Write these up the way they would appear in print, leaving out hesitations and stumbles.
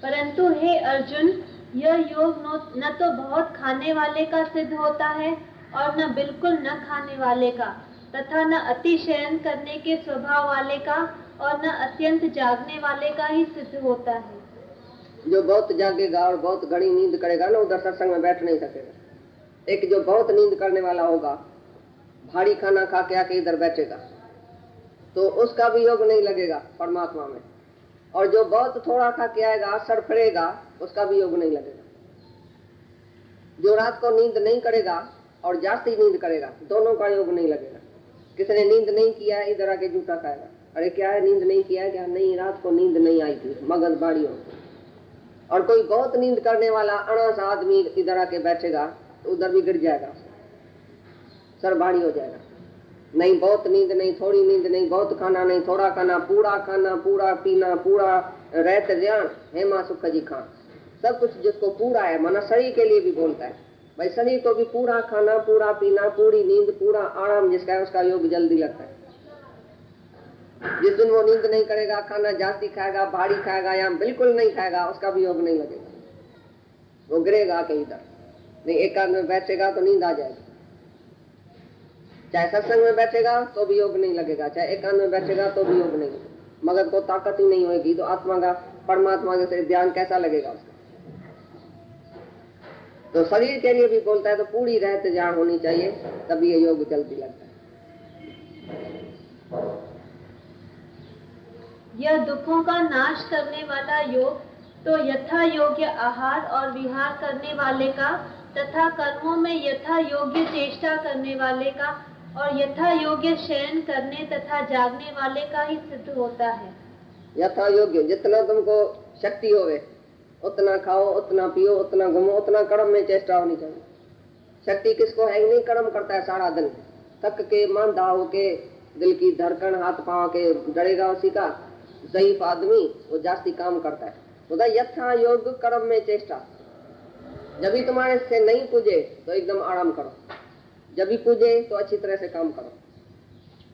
परंतु हे अर्जुन, यह योग न तो बहुत खाने वाले का सिद्ध होता है और न बिल्कुल न खाने वाले का, तथा न अति शयन करने के स्वभाव वाले का और न अत्यंत जागने वाले का ही सिद्ध होता है। जो बहुत जागेगा और बहुत घड़ी नींद करेगा ना, उधर सत्संग में बैठ नहीं सकेगा। एक जो बहुत नींद करने वाला होगा, भारी खाना खा के आके इधर बैठेगा, तो उसका भी योग नहीं लगेगा परमात्मा में। और जो बहुत थोड़ा खा के आएगा, सड़फड़ेगा, उसका भी योग नहीं लगेगा। जो रात को नींद नहीं करेगा और जास्ती नींद करेगा, दोनों का योग नहीं लगेगा। किसी ने नींद नहीं किया है, इधर आके जूठा खाएगा, अरे क्या है नींद नहीं किया है क्या? नहीं, रात को नींद नहीं आई थी, मगज बाड़ी हो। और कोई बहुत नींद करने वाला अनास आदमी इधर आके बैठेगा, तो उधर भी गिर जाएगा, सर भारी हो जाएगा। नहीं, बहुत नींद नहीं, थोड़ी नींद नहीं, बहुत खाना नहीं, थोड़ा खाना, पूरा खाना, पूरा पीना, पूरा रहत ध्यान, हेमा सुख जी खान, सब कुछ जिसको पूरा है, माना शरीर के लिए भी बोलता है भाई, शरीर को भी पूरा खाना, पूरा पीना, पूरी नींद, पूरा आराम जिसका है, उसका योग जल्दी लगता है। जिस दिन वो नींद नहीं करेगा, खाना जास्ती खाएगा, भारी खाएगा या बिल्कुल नहीं खाएगा, उसका भी योग नहीं लगेगा, वो गिरेगा के इधर। नहीं, एकांत में बैठेगा तो नींद आ जाएगी। चाहे सत्संग में बैठेगा तो भी योग नहीं लगेगा, चाहे एकांत में बैठेगा तो भी योग नहीं लगेगा। मगर को ताकत ही नहीं होगी तो आत्मा का, परमात्मा के ध्यान कैसा लगेगा उसका? तो शरीर के लिए भी बोलता है तो पूरी रहत जान होनी चाहिए, तभी ये योग जल्दी लगता है। यह दुखों का नाश करने वाला योग तो यथा योग्य आहार और विहार करने वाले का, तथा कर्मों में यथा योग्य चेष्टा करने वाले का और यथा योग्य शयन करने तथा जागने वाले का ही सिद्ध होता है। यथा योग्य, जितना तुमको शक्ति होवे उतना खाओ, उतना पियो, उतना घूमो, उतना कर्म में चेष्टा होनी चाहिए। शक्ति किसको है? नहीं, कर्म करता है सारा दिन, थक के मांदा होके, दिल की धड़कन हाथ पांव के डरेगा उसी का। ज़ईफ आदमी वो जास्ती काम करता है। तो यथा योग कर्म में चेष्टा। जब भी तुम्हारे से नहीं पूजे तो एकदम आराम करो, जब भी पूजे तो अच्छी तरह से काम करो।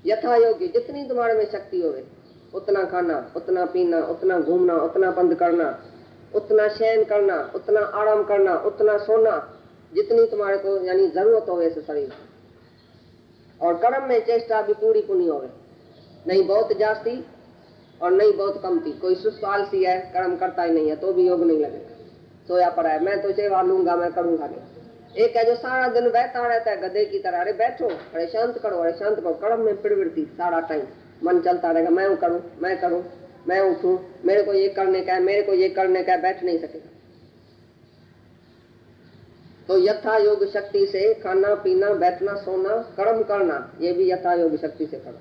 यथा योग्य, जितनी तुम्हारे में शक्ति होवे उतना खाना, उतना पीना, उतना घूमना, उतना बंद करना, उतना शयन करना, उतना आराम करना, उतना सोना, जितनी तुम्हारे को यानी जरूरत हो ऐसे शरीर। और कर्म में चेष्टा भी पूरी पुनी होवे, नहीं बहुत जास्ती और नहीं बहुत कमती। कोई सुस्त आलसी है, कर्म करता ही नहीं है, तो भी योग नहीं लगेगा, सोया पड़ा है, मैं तो सेवा लूंगा, मैं करूंगा नहीं। एक है जो सारा दिन बैठा रहता है गधे की तरह, अरे बैठो, अरे शांत करो, अरे शांत करो। कर्म में प्रवृत्ति सारा टाइम, मन चलता रहेगा, मैं करूं, मैं करूं, मैं उठूं, मेरे को ये करने का है, मेरे को ये करने का है, बैठ नहीं सकेगा। तो यथा योग शक्ति से खाना पीना, बैठना सोना, कर्म करना, ये भी यथा योग शक्ति से करो।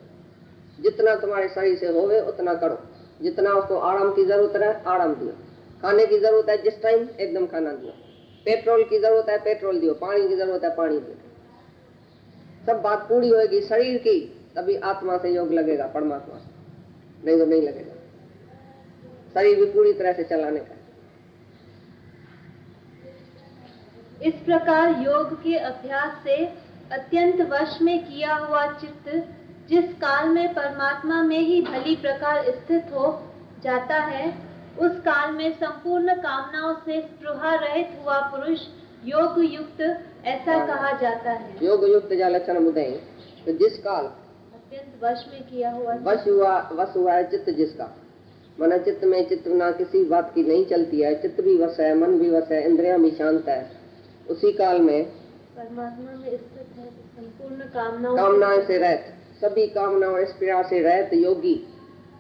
जितना तुम्हारे शरीर से होवे उतना करो। जितना उसको आराम की जरूरत है आराम दियो, खाने की जरूरत है जिस टाइम एकदम खाना दियो, पेट्रोल की जरूरत है पेट्रोल दियो, पानी की जरूरत है पानी दियो। सब बात पूरी होगी शरीर की, तभी आत्मा से योग लगेगा, परमात्मा से, नहीं तो नहीं लगेगा। शरीर भी पूरी तरह से चलाने का। इस प्रकार योग के अभ्यास से अत्यंत वश में किया हुआ चित्त जिस काल में परमात्मा में ही भली प्रकार स्थित हो जाता है, उस काल में संपूर्ण कामनाओं से स्पृहा रहित हुआ पुरुष योग युक्त ऐसा कहा जाता है। योग युक्त जा लक्षण बुझे, तो जिस काल अत्यंत वश में किया हुआ, वश हुआ है चित्त जिसका, माना चित्त में चित्त ना किसी बात की नहीं चलती है, चित्त भी वश है, मन भी वश है, इंद्रियां भी शांत है, उसी काल में परमात्मा में स्थित है, संपूर्ण कामनाओं से रहित, सभी कामनाओं स्पृहा से रहित योगी,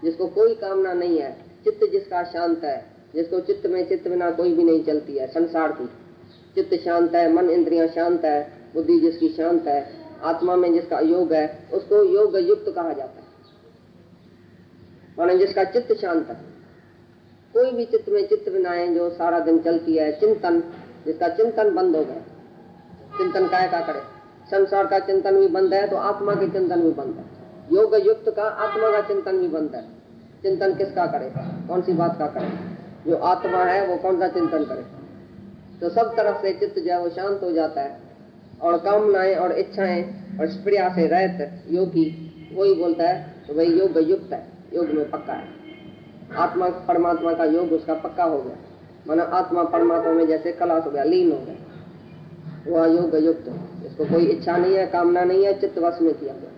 जिसको कोई कामना नहीं है, चित्त जिसका शांत है, जिसको चित्त में चित्त बिना कोई भी नहीं चलती है संसार की, चित्त शांत है, मन इंद्रियां शांत है, बुद्धि जिसकी शांत है, आत्मा में जिसका योग है, उसको योग युक्त कहा जाता है। माने जिसका चित्त शांत है, कोई भी चित्त में चित्त बिना है जो सारा दिन चलती है, चिंतन, जिसका चिंतन बंद हो गया, चिंतन काय का करे, संसार का चिंतन भी बंद है तो आत्मा के चिंतन भी बंद है। योग युक्त का आत्मा का चिंतन भी बंद है। चिंतन किसका करे, कौन सी बात का करे? जो आत्मा है वो कौन सा चिंतन करे? तो सब तरफ से चित्त जो है वो शांत हो जाता है, और कामनाएं और इच्छाएं और स्प्रिया से रहित योगी वही बोलता है तो वही योग युक्त है, योग में पक्का है। आत्मा परमात्मा का योग उसका पक्का हो गया। माना आत्मा परमात्मा में जैसे खलास हो गया, लीन हो गया, वह योग युक्त। इसको कोई इच्छा नहीं है, कामना नहीं है, चित्त वश में किया गया।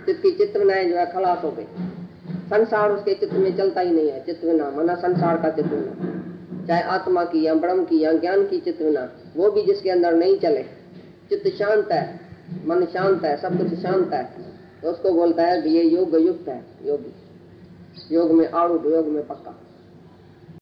चित्त की चित्तवनाएं जो है खलास हो गई। संसार उसके चित्त में चलता ही नहीं है। चित्तवना माना संसार का चित्तवना, चाहे आत्मा की या ब्रह्म की या ज्ञान की चित्तवना, वो भी जिसके अंदर नहीं चले, चित्त शांत है, मन शांत है, सब कुछ शांत है, तो उसको बोलता है कि ये योग युक्त है, योगी, योग में आरूढ़, योग में पक्का।